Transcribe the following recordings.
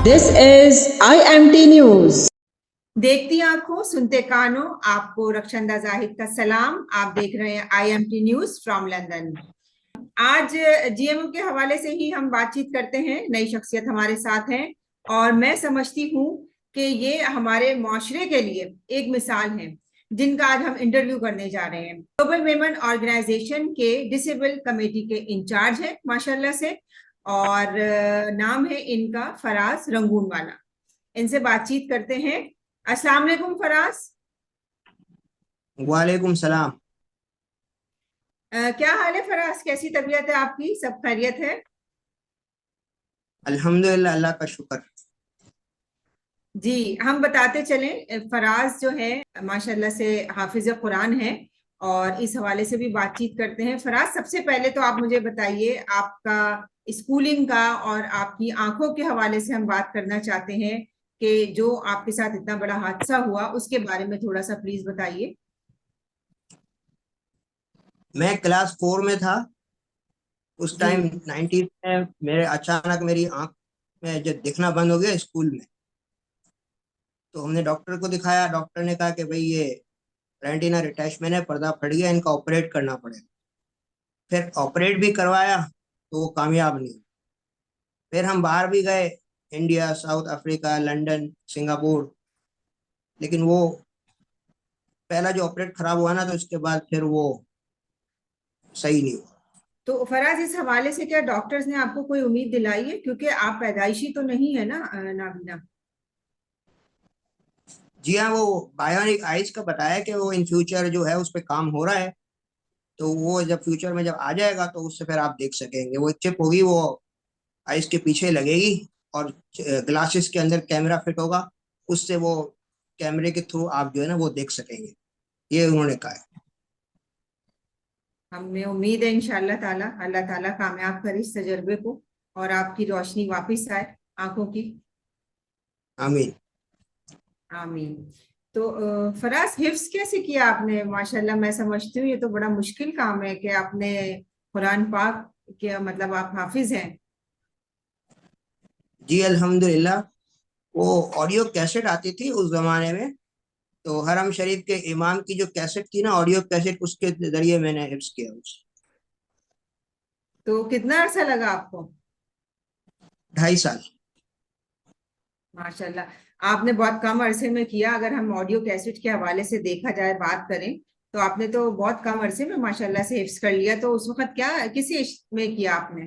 This is IMT News. देखती आंखों सुनते कानों, आपको रक्षंदा जाहिद का सलाम। आप देख रहे हैं IMT न्यूज फ्रॉम लंदन। आज GMO के हवाले से ही हम बातचीत करते हैं। नई शख्सियत हमारे साथ हैं और मैं समझती हूँ कि ये हमारे माशरे के लिए एक मिसाल है जिनका आज हम इंटरव्यू करने जा रहे हैं। ग्लोबल विमेन ऑर्गेनाइजेशन के डिसेबल कमेटी के इंचार्ज है माशाल्लाह से, और नाम है इनका फराज रंगून वाला। इनसे बातचीत करते हैं। अस्सलाम वालेकुम फराज। वालेकुम सलाम। क्या हाल है फराज, कैसी तबीयत है आपकी? सब खैरियत है? अल्हम्दुलिल्लाह, अल्लाह का शुक्र। जी, हम बताते चलें, फराज जो है माशाल्लाह से हाफिज कुरान है और इस हवाले से भी बातचीत करते हैं। फराज, सबसे पहले तो आप मुझे बताइए, आपका स्कूलिंग का और आपकी आंखों के हवाले से हम बात करना चाहते हैं कि जो आपके साथ इतना बड़ा हादसा हुआ उसके बारे में थोड़ा सा प्लीज बताइए। मैं क्लास 4 में था उस टाइम। जी 90 में मेरे अचानक मेरी आंख में जो दिखना बंद हो गया स्कूल में। तो हमने डॉक्टर को दिखाया। डॉक्टर ने कहा कि भाई ये रेटिना डिटैचमेंट है, पर्दा फट गया, इनका ऑपरेट करना पड़ेगा। फिर ऑपरेट भी करवाया तो वो कामयाब नहीं हुआ। फिर हम बाहर भी गए, India, south Africa, London, Singapore, लेकिन वो पहला जो ऑपरेट खराब हुआ ना, तो उसके बाद फिर वो सही नहीं हुआ। तो फराज, इस हवाले से क्या डॉक्टर्स ने आपको कोई उम्मीद दिलाई है? क्योंकि आप पैदाइशी तो नहीं है ना नाबीना? जी हाँ, वो बायोनिक आइज का बताया कि वो इन फ्यूचर जो है उस पर काम हो रहा है। तो वो जब फ्यूचर में जब आ जाएगा तो उससे फिर आप देख सकेंगे। वो चिप होगी, वो आइज के पीछे लगेगी और ग्लासेस के अंदर कैमरा फिट होगा। उससे वो कैमरे के थ्रू आप जो है ना वो देख सकेंगे, ये उन्होंने कहा है। हमें उम्मीद है इंशाअल्लाह ताला, अल्लाह ताला कामयाब करे इस तजर्बे को और आपकी रोशनी वापस आए आंखों की। आमीन। आमीन। तो फराज, हिफ्स कैसे किया आपने? माशाल्लाह, मैं समझती हूँ ये तो बड़ा मुश्किल काम है कि आपने कुरान पाक के, मतलब आप हाफिज हैं। जी अल्हम्दुलिल्लाह। वो ऑडियो कैसेट आती थी उस जमाने में, तो हरम शरीफ के इमाम की जो कैसेट थी ना, ऑडियो कैसेट, उसके जरिए मैंने हिफ्स किया उस। तो कितना अरसा लगा आपको? 2.5 साल। माशाल्लाह, आपने बहुत कम अरसे में किया। अगर हम ऑडियो कैसेट के हवाले से देखा जाए, बात करें, तो आपने तो बहुत कम अरसे में माशाल्लाह से हिफ्स कर लिया। तो उस वक्त क्या, किस एज में किया आपने?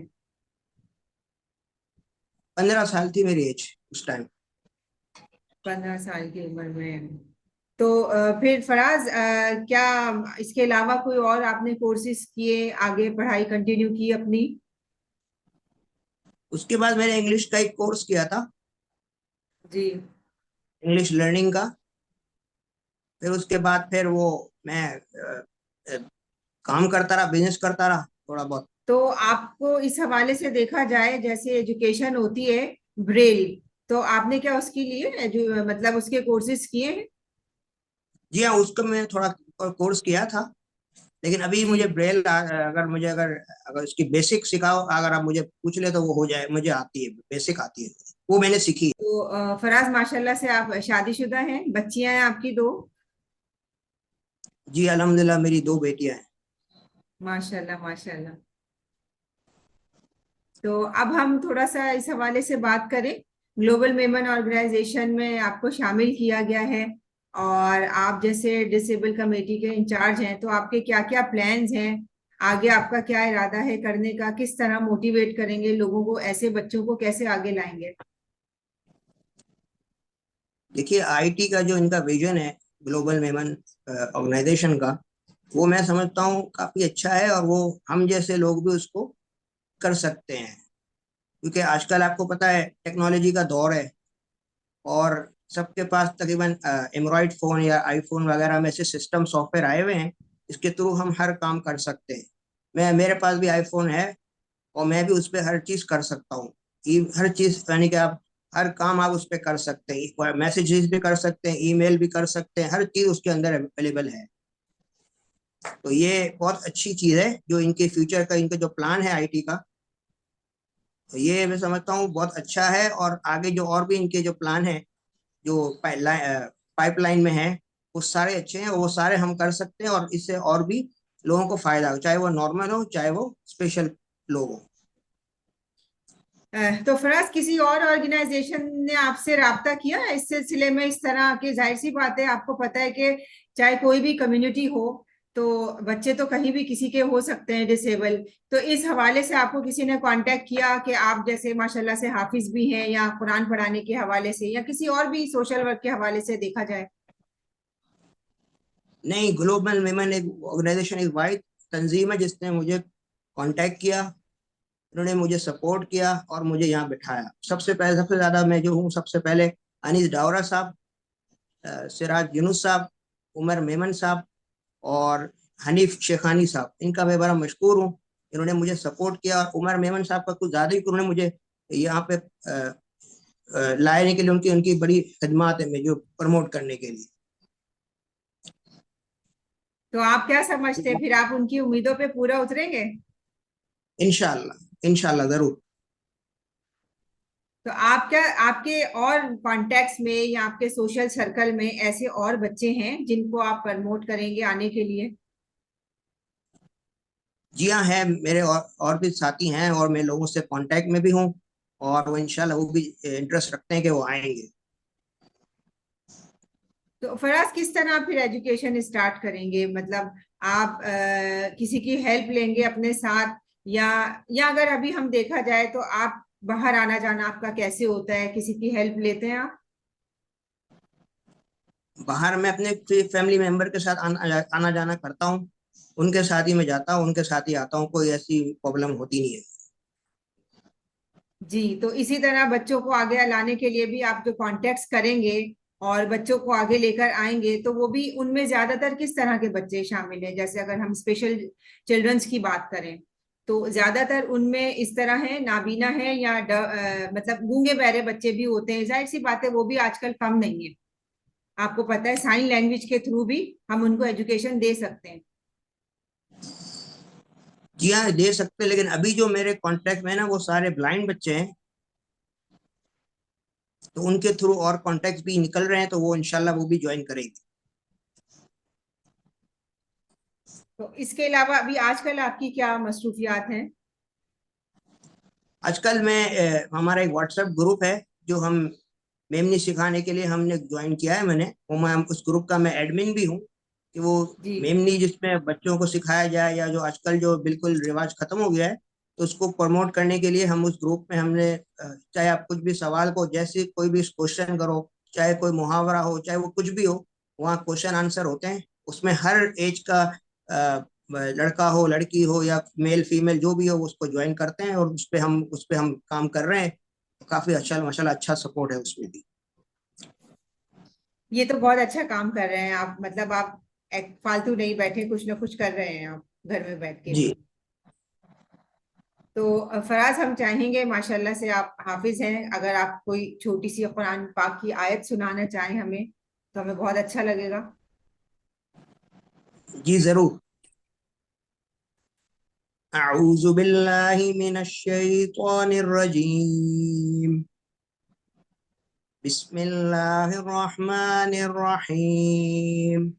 15 साल थी मेरी एज उस टाइम। 15 साल की उम्र में। तो फिर फराज, क्या इसके अलावा कोई और आपने कोर्सेज किए, आगे पढ़ाई कंटिन्यू की अपनी? उसके बाद मैंने इंग्लिश का एक कोर्स किया था, जी इंग्लिश लर्निंग का। फिर उसके बाद फिर वो मैं अ, काम करता रहा, बिजनेस करता रहा थोड़ा बहुत। तो आपको इस हवाले से देखा जाए, जैसे एजुकेशन होती है ब्रेल, तो आपने क्या उसके लिए जो मतलब उसके कोर्सेज किए हैं? जी हाँ, उसका मैं थोड़ा कोर्स किया था। लेकिन अभी जी। मुझे ब्रेल अगर अगर उसकी बेसिक सिखाओ, अगर आप मुझे पूछ ले तो वो हो जाए। मुझे आती है, बेसिक आती है, वो मैंने सीखी है। तो फराज, माशाल्लाह से आप शादीशुदा हैं, बच्चियां हैं आपकी 2? जी अल्हम्दुलिल्लाह, मेरी 2 बेटियां हैं। माशाल्लाह माशाल्लाह। तो अब हम थोड़ा सा इस हवाले से बात करें। ग्लोबल विमेन ऑर्गेनाइजेशन में आपको शामिल किया गया है और आप जैसे डिसेबल कमेटी के इंचार्ज हैं, तो आपके क्या क्या प्लान्स हैं? आगे आपका क्या इरादा है करने का? किस तरह मोटिवेट करेंगे लोगों को? ऐसे बच्चों को कैसे आगे लाएंगे? देखिए, आईटी का जो इनका विजन है, ग्लोबल विमेन ऑर्गेनाइजेशन का, वो मैं समझता हूँ काफी अच्छा है, और वो हम जैसे लोग भी उसको कर सकते हैं। क्योंकि आजकल आपको पता है टेक्नोलॉजी का दौर है, और सबके पास तकरीबन एंड्रॉइड फोन या आईफोन वगैरह में से सिस्टम सॉफ्टवेयर आए हुए हैं। इसके थ्रू हम हर काम कर सकते हैं। मेरे पास भी आईफोन है, और मैं भी उस पर हर चीज कर सकता हूँ। हर चीज यानी कि आप हर काम आप उस पर कर सकते हैं, मैसेजेस भी कर सकते हैं, ईमेल भी कर सकते हैं, हर चीज उसके अंदर अवेलेबल है। तो ये बहुत अच्छी चीज है जो इनके फ्यूचर का, इनका जो प्लान है आईटी का, तो ये मैं समझता हूँ बहुत अच्छा है, और आगे जो और भी इनके जो प्लान है, जो पाइपलाइन में है, वो सारे अच्छे हैं, वो सारे हम कर सकते हैं, और इससे और भी लोगों को फायदा हो, चाहे वो नॉर्मल हो चाहे वो स्पेशल लोग हो। तो फराज, किसी और ऑर्गेनाइजेशन ने आपसे राब्ता किया है इस सिलसिले में? इस तरह की जाहिर सी बात है, आपको पता है कि चाहे कोई भी कम्युनिटी हो, तो बच्चे तो कहीं भी किसी के हो सकते हैं डिसेबल। तो इस हवाले से आपको किसी ने कांटेक्ट किया कि आप जैसे माशाल्लाह से हाफिज भी हैं, या कुरान पढ़ाने के हवाले से, या किसी और भी सोशल वर्क के हवाले से देखा जाए? नहीं, ग्लोबल विमेन एक ऑर्गेनाइजेशन, एक वाइड तंजीम है जिसने मुझे कांटेक्ट किया, उन्होंने मुझे सपोर्ट किया और मुझे यहाँ बिठाया। सबसे पहले, सबसे ज्यादा मैं जो हूँ, सबसे पहले अनीस डावरा साहब, सिराज यूनुस साहब, उमर मेमन साहब और हनीफ शेखानी साहब, इनका मैं बड़ा मशहूर हूँ। इन्होंने मुझे सपोर्ट किया, और उमर मेमन साहब का कुछ ज्यादा ही, उन्होंने मुझे यहाँ पे लाने के लिए, उनकी उनकी बड़ी खदमात है मुझे प्रमोट करने के लिए। तो आप क्या समझते हैं, फिर आप उनकी उम्मीदों पे पूरा उतरेंगे? इंशाल्लाह, इंशाल्लाह जरूर। तो आप क्या, आपके और कॉन्टेक्ट्स में या आपके सोशल सर्कल में ऐसे और बच्चे हैं जिनको आप प्रमोट करेंगे आने के लिए? जी हाँ, है मेरे और भी साथी हैं, और मैं लोगों से कांटेक्ट में भी हूँ, और वो इंशाल्लाह वो भी इंटरेस्ट रखते हैं कि वो आएंगे। तो फराज, किस तरह फिर एजुकेशन स्टार्ट करेंगे? मतलब आप किसी की हेल्प लेंगे अपने साथ, या अगर अभी हम देखा जाए तो आप बाहर आना जाना आपका कैसे होता है, किसी की हेल्प लेते हैं आप? बाहर मैं अपने फैमिली मेंबर के साथ आना जाना करता हूँ, उनके साथ ही मैं जाता हूँ, उनके साथ ही आता हूँ, कोई ऐसी प्रॉब्लम होती नहीं है। जी, तो इसी तरह बच्चों को आगे लाने के लिए भी आप जो कॉन्टेक्ट्स करेंगे और बच्चों को आगे लेकर आएंगे, तो वो भी, उनमें ज्यादातर किस तरह के बच्चे शामिल हैं? जैसे अगर हम स्पेशल चिल्ड्रंस की बात करें, तो ज्यादातर उनमें इस तरह है, नाबीना है, या मतलब गूंगे बहरे बच्चे भी होते हैं? जाहिर सी बात है, वो भी आजकल कम नहीं है। आपको पता है, साइन लैंग्वेज के थ्रू भी हम उनको एजुकेशन दे सकते हैं। जी हाँ, दे सकते हैं, लेकिन अभी जो मेरे कांटेक्ट में है ना, वो सारे ब्लाइंड बच्चे हैं, तो उनके थ्रू और कांटेक्ट भी निकल रहे हैं, तो वो इंशाल्लाह वो भी ज्वाइन करेंगे। तो इसके अलावा अभी आजकल आपकी क्या मसरूफियात हैं? आजकल मैं हमारा एक व्हाट्सएप ग्रुप है जो हम मेमनी सिखाने के लिए हमने ज्वाइन किया है मैंने, वो मैं उस ग्रुप का मैं एडमिन भी हूँ, कि वो जी। मेमनी जिसमें बच्चों को सिखाया जाए, या जो आजकल जो बिल्कुल रिवाज खत्म हो गया है, तो उसको प्रमोट करने के लिए हम उस ग्रुप में हमने चाहे आप कुछ भी सवाल को, जैसे कोई भी क्वेश्चन करो, चाहे कोई मुहावरा हो, चाहे वो कुछ भी हो, वहाँ क्वेश्चन आंसर होते हैं। उसमें हर एज का लड़का हो, लड़की हो, या मेल फीमेल जो भी हो, उसको ज्वाइन करते हैं, और उस पे हम काम कर रहे हैं। काफी अच्छा, माशाल्लाह, अच्छा सपोर्ट है उसमें भी। ये तो बहुत अच्छा काम कर रहे हैं आप, मतलब आप एक फालतू नहीं बैठे, कुछ ना कुछ कर रहे हैं आप घर में बैठ के जी। भी। तो फराज, हम चाहेंगे, माशाल्लाह से आप हाफिज हैं, अगर आप कोई छोटी सी कुरान पाक की आयत सुनाना चाहें हमें, तो हमें बहुत अच्छा लगेगा। जी जरूर। अऊज़ु बिल्लाहि मिनश शैतानिर रजीम। बिस्मिल्लाहिर रहमानिर रहीम।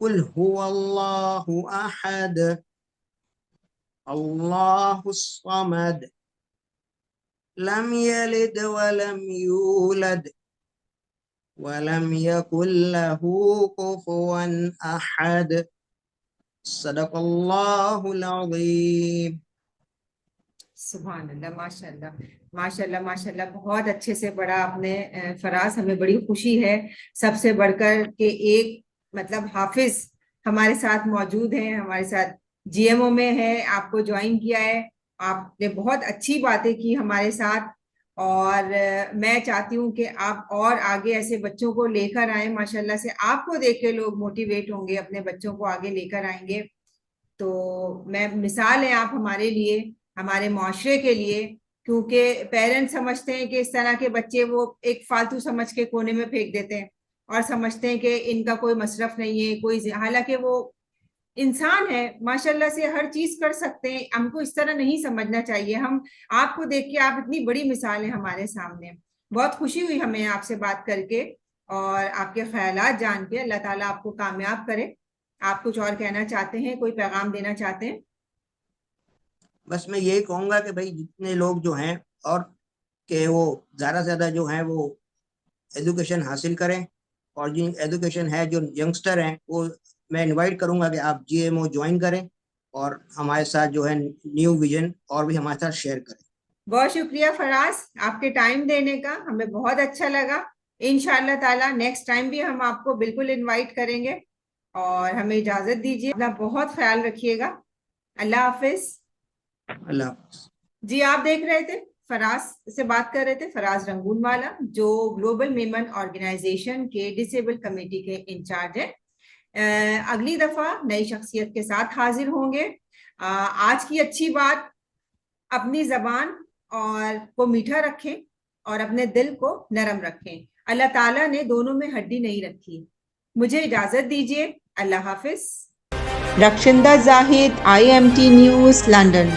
कुल हुवल्लाहु अहद, अल्लाहुस समद, लम यलिद वलम यूलद, वलम यकुल लहू कुफुवन अहद। सदक़ल्लाहुल अज़ीम। सुभान अल्लाह, माशाल्लाह, माशाल्लाह, माशाल्लाह, बहुत अच्छे से पढ़ा आपने। फराज, हमें बड़ी खुशी है सबसे बढ़कर के एक, मतलब हाफिज हमारे साथ मौजूद हैं, हमारे साथ जीएमओ में है, आपको ज्वाइन किया है। आपने बहुत अच्छी बातें की हमारे साथ, और मैं चाहती हूँ कि आप और आगे ऐसे बच्चों को लेकर आए। माशाल्लाह से आपको देख के लोग मोटिवेट होंगे, अपने बच्चों को आगे लेकर आएंगे। तो मैं, मिसाल है आप हमारे लिए, हमारे माशरे के लिए, क्योंकि पेरेंट्स समझते हैं कि इस तरह के बच्चे वो एक फालतू समझ के कोने में फेंक देते हैं, और समझते हैं कि इनका कोई मसरफ नहीं है, कोई, हालांकि वो इंसान है, माशाल्लाह से हर चीज कर सकते हैं। हमको इस तरह नहीं समझना चाहिए। हम आपको देख के, आप इतनी बड़ी मिसाल है हमारे सामने। बहुत खुशी हुई हमें आपसे बात करके और आपके ख्यालात जान के। अल्लाह ताला आपको कामयाब करे। आप कुछ और कहना चाहते हैं, कोई पैगाम देना चाहते हैं? बस मैं यही कहूंगा कि भाई जितने लोग जो हैं और कि वो ज़्यादा से ज़्यादा जो हैं वो एजुकेशन हासिल करें, और जिन एजुकेशन है जो यंगस्टर हैं वो मैं इनवाइट करूंगा कि आप GMO ज्वाइन करें और हमारे साथ जो है न्यू विजन और भी हमारे साथ शेयर करें। बहुत शुक्रिया फराज, आपके टाइम देने का, हमें बहुत अच्छा लगा। इंशाअल्लाह ताला नेक्स्ट टाइम भी हम आपको बिल्कुल इनवाइट करेंगे। और हमें इजाजत दीजिए, अपना बहुत ख्याल रखिएगा। अल्लाह हाफिज। अल्लाह हाफ़िज़। जी, आप देख रहे थे, फराज से बात कर रहे थे, फराज रंगून वाला, जो ग्लोबल मेमन ऑर्गेनाइजेशन के डिसेबल कमेटी के इंचार्ज है। अगली दफा नई शख्सियत के साथ हाजिर होंगे। आज की अच्छी बात, अपनी जबान और को मीठा रखें और अपने दिल को नरम रखें। अल्लाह ताला ने दोनों में हड्डी नहीं रखी। मुझे इजाजत दीजिए। अल्लाह हाफिज। रक्षिंदा जाहिद, IMT न्यूज़, लंदन।